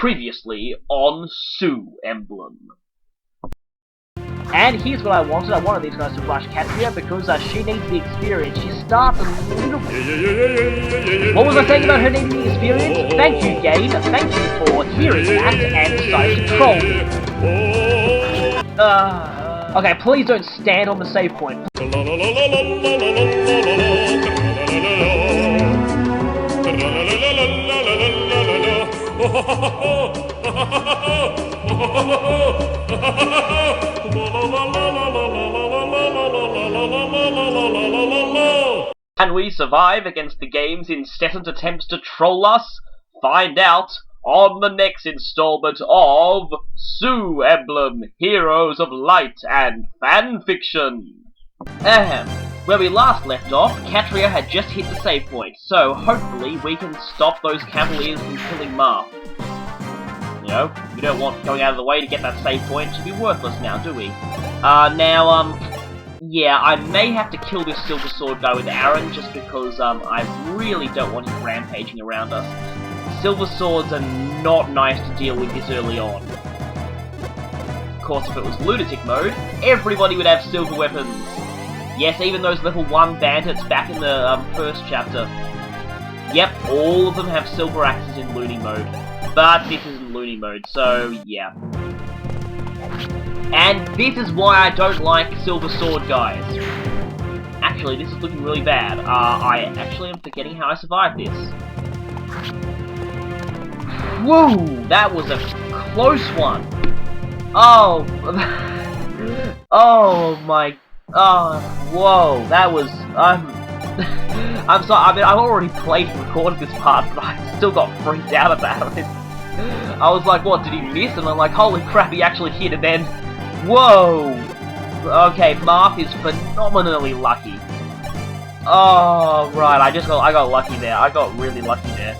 Previously on Sue Emblem. And here's what I wanted. I wanted these guys to rush Katria because she needs the experience. She starts a little bit... What was I saying about her needing the experience? Thank you, game. Thank you for hearing that and deciding to troll me. Okay, please don't stand on the save point. Can we survive against the game's incessant attempts to troll us? Find out on the next installment of Sue Emblem, Heroes of Light and Fanfiction. Where we last left off, Katria had just hit the save point, so hopefully we can stop those Cavaliers from killing Marth. You know, we don't want going out of the way to get that save point to be worthless now, do we? Yeah, I may have to kill this Silver Sword guy with Aaron just because, I really don't want him rampaging around us. Silver Swords are not nice to deal with this early on. Of course, if it was Lunatic mode, everybody would have silver weapons. Yes, even those level 1 bandits back in the, first chapter. Yep, all of them have silver axes in Loony mode. But this isn't Loony mode, so, yeah. And this is why I don't like Silver Sword guys. Actually, this is looking really bad. I actually am forgetting how I survived this. Whoa! That was a close one! Oh! Oh my... Oh, whoa, that was... I'm sorry, I mean, I've already played and recorded this part, but I still got freaked out about it. I was like, what, did he miss? And I'm like, holy crap, he actually hit, and then... Whoa! Okay, Marth is phenomenally lucky. Oh, right, I got lucky there. I got really lucky there.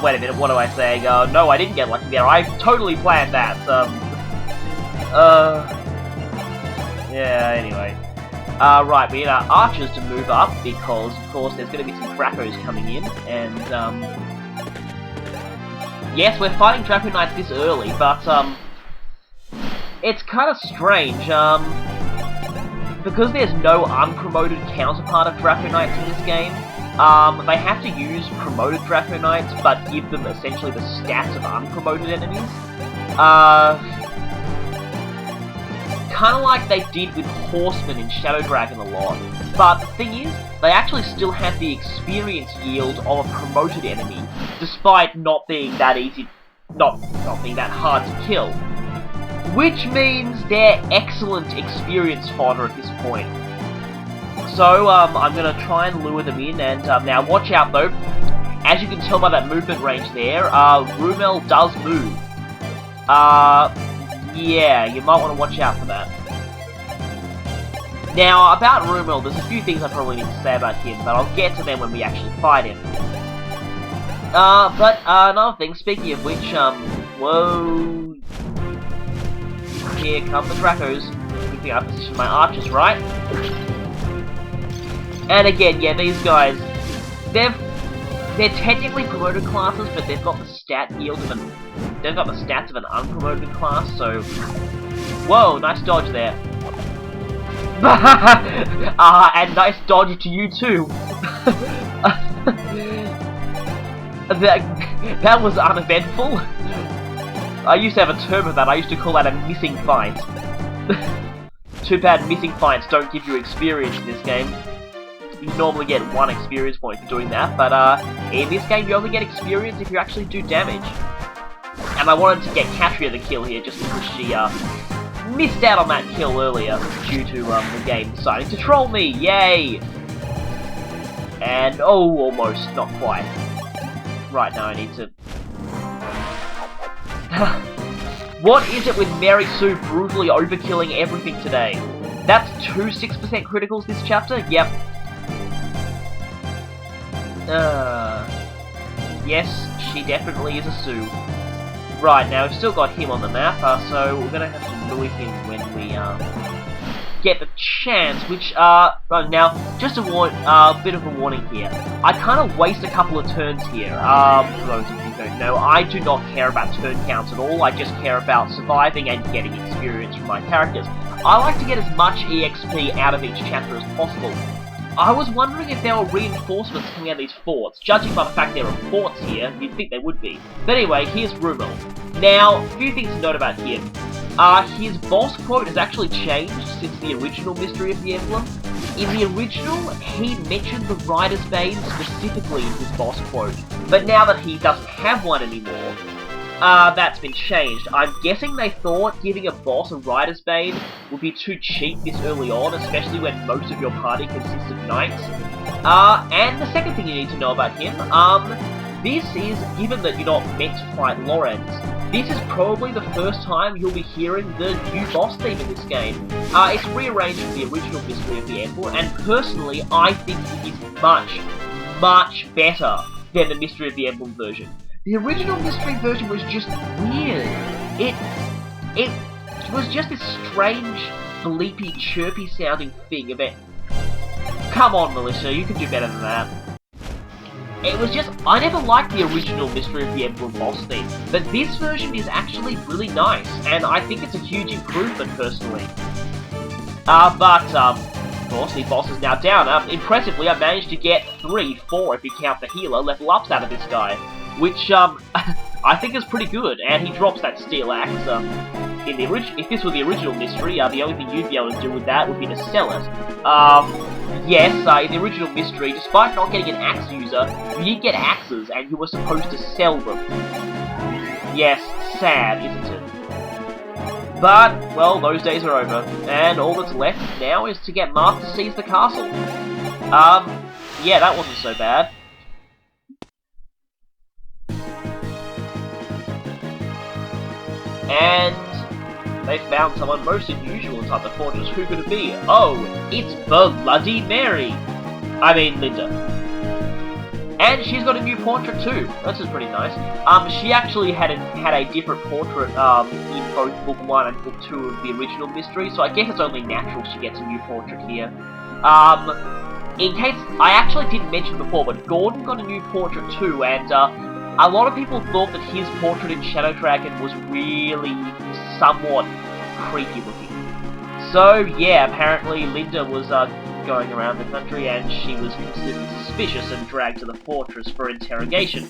Wait a minute, what am I saying? No, I didn't get lucky there. I totally planned that. Yeah, anyway. Right, we need our archers to move up, because, of course, there's going to be some Dracos coming in, and, yes, we're fighting Draco Knights this early, but, it's kind of strange, because there's no unpromoted counterpart of Draco Knights in this game, they have to use promoted Draco Knights, but give them essentially the stats of unpromoted enemies. Kind of like they did with Horsemen in Shadow Dragon a lot. But the thing is, they actually still have the experience yield of a promoted enemy, despite not being that easy, not being that hard to kill. Which means they're excellent experience fodder at this point. So, I'm gonna try and lure them in, and, now watch out though. As you can tell by that movement range there, Rumel does move. Yeah, you might want to watch out for that. Now, about Rumel, there's a few things I probably need to say about him, but I'll get to them when we actually fight him. But another thing, speaking of which, whoa... Here come the Dracos. Good thing I positioned my archers right. And again, yeah, these guys, they're technically promoted classes, but they've got the stat yield of an... They've got the stats of an unpromoted class, so... Whoa, nice dodge there. And nice dodge to you too. That was uneventful. I used to have a term of that, I used to call that a missing fight. Too bad missing fights don't give you experience in this game. You normally get 1 experience point for doing that, but in this game you only get experience if you actually do damage. And I wanted to get Katria the kill here just because she missed out on that kill earlier due to the game deciding to troll me. Yay! And oh, almost, not quite. Right, now I need to... What is it with Mary Sue brutally overkilling everything today? That's 2 6% criticals this chapter? Yep. Yes, she definitely is a Sue. Right, now we've still got him on the map, so we're gonna have to lure him when we, get the chance, which, now, just a bit of a warning here. I kind of waste a couple of turns here, for those of you know, I do not care about turn counts at all. I just care about surviving and getting experience from my characters. I like to get as much EXP out of each chapter as possible. I was wondering if there were reinforcements coming out of these forts. Judging by the fact there are forts here, you'd think there would be. But anyway, here's Rummel. Now, a few things to note about him. His boss quote has actually changed since the original Mystery of the Emblem. In the original, he mentioned the Rider's Bane specifically in his boss quote, but now that he doesn't have one anymore, that's been changed. I'm guessing they thought giving a boss a Rider's Bane would be too cheap this early on, especially when most of your party consists of knights. And the second thing you need to know about him, this is, given that you're not meant to fight Lorenz, this is probably the first time you'll be hearing the new boss theme in this game. It's rearranged from the original Mystery of the Emblem, and personally, I think it is much, much better than the Mystery of the Emblem version. The original Mystery version was just weird. It was just this strange, bleepy, chirpy sounding thing about... Come on, Melissa, you can do better than that. It was just, I never liked the original Mystery of the Emblem boss theme, but this version is actually really nice, and I think it's a huge improvement, personally. Of course, the boss is now down. Impressively, I managed to get 4 if you count the healer, level ups out of this guy, which, I think is pretty good, and he drops that steel axe. If this were the original Mystery, the only thing you'd be able to do with that would be to sell it. Yes, in the original Mystery, despite not getting an axe user, you did get axes, and you were supposed to sell them. Yes, sad, isn't it? But, well, those days are over, and all that's left now is to get Marth to seize the castle. Yeah, that wasn't so bad. And they found someone most unusual inside the fortress. Who could it be? Oh, it's Bloody Mary! I mean, Linda. And she's got a new portrait too. That's just pretty nice. She actually had a different portrait in both Book 1 and Book 2 of the original Mystery, so I guess it's only natural she gets a new portrait here. In case, I actually didn't mention before, but Gordon got a new portrait too, and a lot of people thought that his portrait in Shadow Dragon was really somewhat creepy looking. So, yeah, apparently Linda was going around the country and she was considered suspicious and dragged to the fortress for interrogation.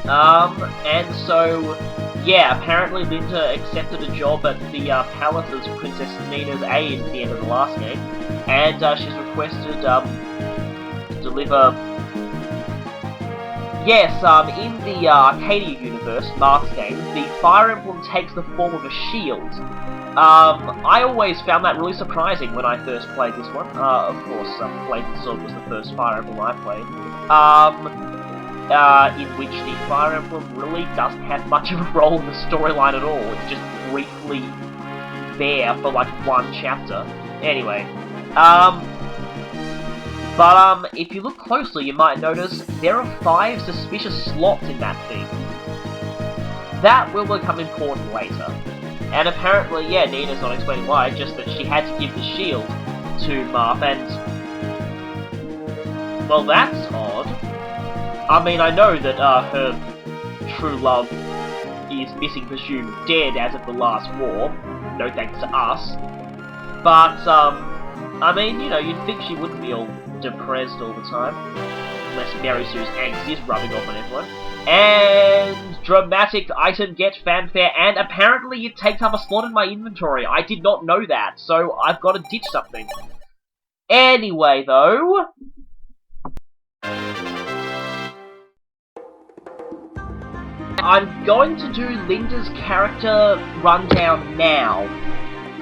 And so, yeah, apparently Linda accepted a job at the palace as Princess Nina's aide at the end of the last game, and she's requested to deliver... Yes, in the Arcadia universe, Marth's game, the Fire Emblem takes the form of a shield. I always found that really surprising when I first played this one. Of course, Blade and Sword was the first Fire Emblem I played. In which the Fire Emblem really doesn't have much of a role in the storyline at all. It's just briefly there for like one chapter. Anyway, but if you look closely, you might notice there are 5 suspicious slots in that thing. That will become important later. And apparently, yeah, Nina's not explaining why, just that she had to give the shield to Marth, and... well, that's odd. I mean, I know that her true love is missing, presumed dead as of the last war, no thanks to us. But, I mean, you know, you'd think she wouldn't be all depressed all the time. Unless Mary Sue's angst is rubbing off on everyone. And dramatic item get fanfare, and apparently it takes up a slot in my inventory. I did not know that, so I've got to ditch something. Anyway, though... I'm going to do Linda's character rundown now,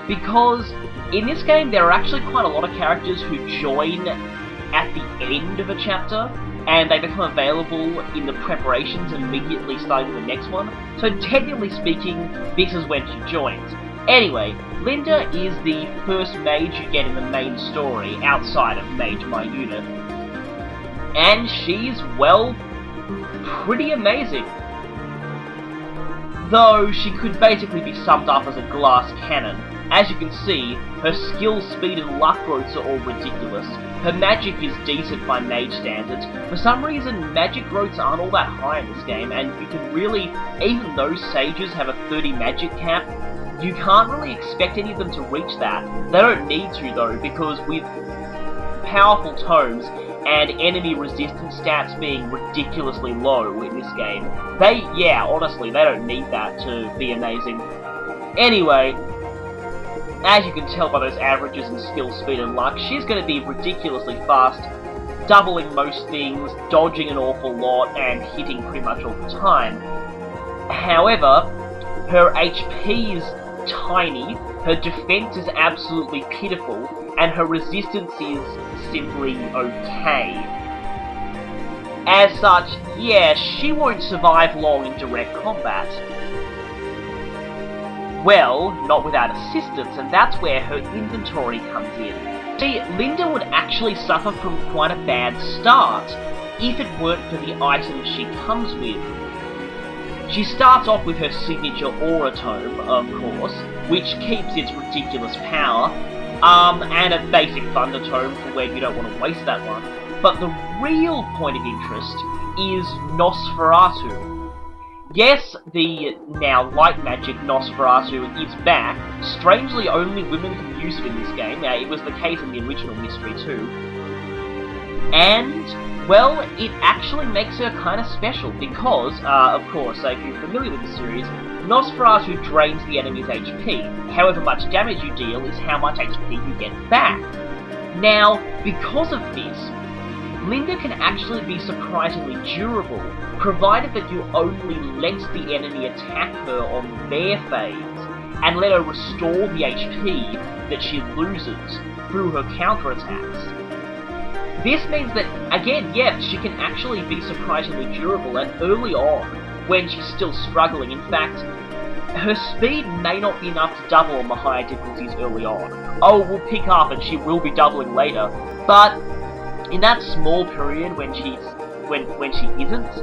because in this game there are actually quite a lot of characters who join at the end of a chapter, and they become available in the preparations immediately starting with the next one. So technically speaking, this is when she joins. Anyway, Linda is the first mage you get in the main story, outside of Mage by Unit. And she's, well, pretty amazing. Though she could basically be summed up as a glass cannon. As you can see, her skill, speed, and luck growths are all ridiculous. Her magic is decent by mage standards. For some reason, magic growths aren't all that high in this game, and you can really, even though sages have a 30 magic cap, you can't really expect any of them to reach that. They don't need to though, because with powerful tomes and enemy resistance stats being ridiculously low in this game, honestly, they don't need that to be amazing. Anyway, as you can tell by those averages in skill, speed, and luck, she's going to be ridiculously fast, doubling most things, dodging an awful lot, and hitting pretty much all the time. However, her HP is tiny, her defense is absolutely pitiful, and her resistance is simply okay. As such, yeah, she won't survive long in direct combat. Well, not without assistance, and that's where her inventory comes in. See, Linda would actually suffer from quite a bad start, if it weren't for the items she comes with. She starts off with her signature Aura Tome, of course, which keeps its ridiculous power, and a basic Thunder Tome for when you don't want to waste that one. But the real point of interest is Nosferatu. Yes, the now light magic Nosferatu is back. Strangely, only women can use it in this game. It was the case in the original Mystery too. And, well, it actually makes her kind of special because, of course, if you're familiar with the series, Nosferatu drains the enemy's HP. However much damage you deal is how much HP you get back. Now, because of this, Linda can actually be surprisingly durable, provided that you only let the enemy attack her on their phase, and let her restore the HP that she loses through her counterattacks. This means that, again, yes, she can actually be surprisingly durable, and early on, when she's still struggling, in fact, her speed may not be enough to double on the higher difficulties early on. Oh, we'll pick up and she will be doubling later, but in that small period when she isn't,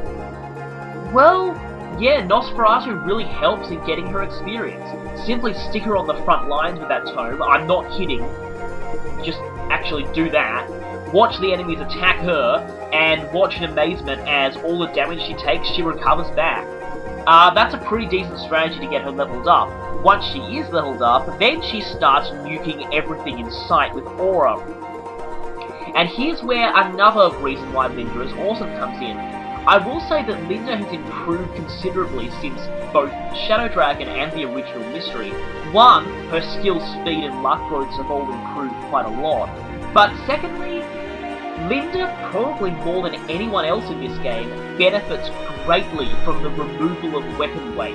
well, yeah, Nosferatu really helps in getting her experience. Simply stick her on the front lines with that tome. I'm not kidding. Just actually do that. Watch the enemies attack her, and watch in amazement as all the damage she takes, she recovers back. That's a pretty decent strategy to get her leveled up. Once she is leveled up, then she starts nuking everything in sight with Aura. And here's where another reason why Linda is awesome comes in. I will say that Linda has improved considerably since both Shadow Dragon and the original Mystery. One, her skill, speed, and luck growths have all improved quite a lot. But secondly, Linda, probably more than anyone else in this game, benefits greatly from the removal of weapon weight.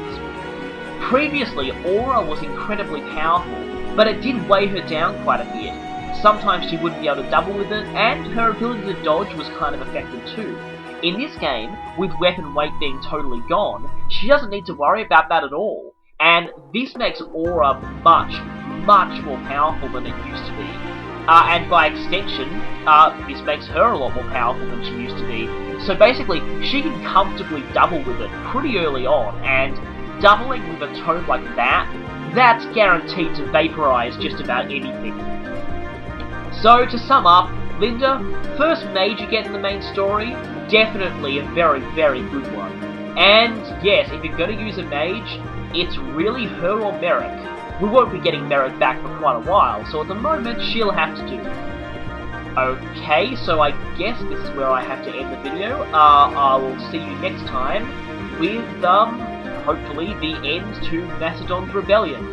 Previously, Aura was incredibly powerful, but it did weigh her down quite a bit. Sometimes she wouldn't be able to double with it, and her ability to dodge was kind of affected too. In this game, with weapon weight being totally gone, she doesn't need to worry about that at all, and this makes Aura much, much more powerful than it used to be. And by extension, this makes her a lot more powerful than she used to be. So basically, she can comfortably double with it pretty early on, and doubling with a tome like that, that's guaranteed to vaporize just about anything. So, to sum up, Linda, first mage you get in the main story, definitely a very, very good one. And yes, if you're going to use a mage, it's really her or Merrick. We won't be getting Merrick back for quite a while, so at the moment, she'll have to do. Okay, so I guess this is where I have to end the video. I will see you next time with, hopefully, the end to Macedon's Rebellion.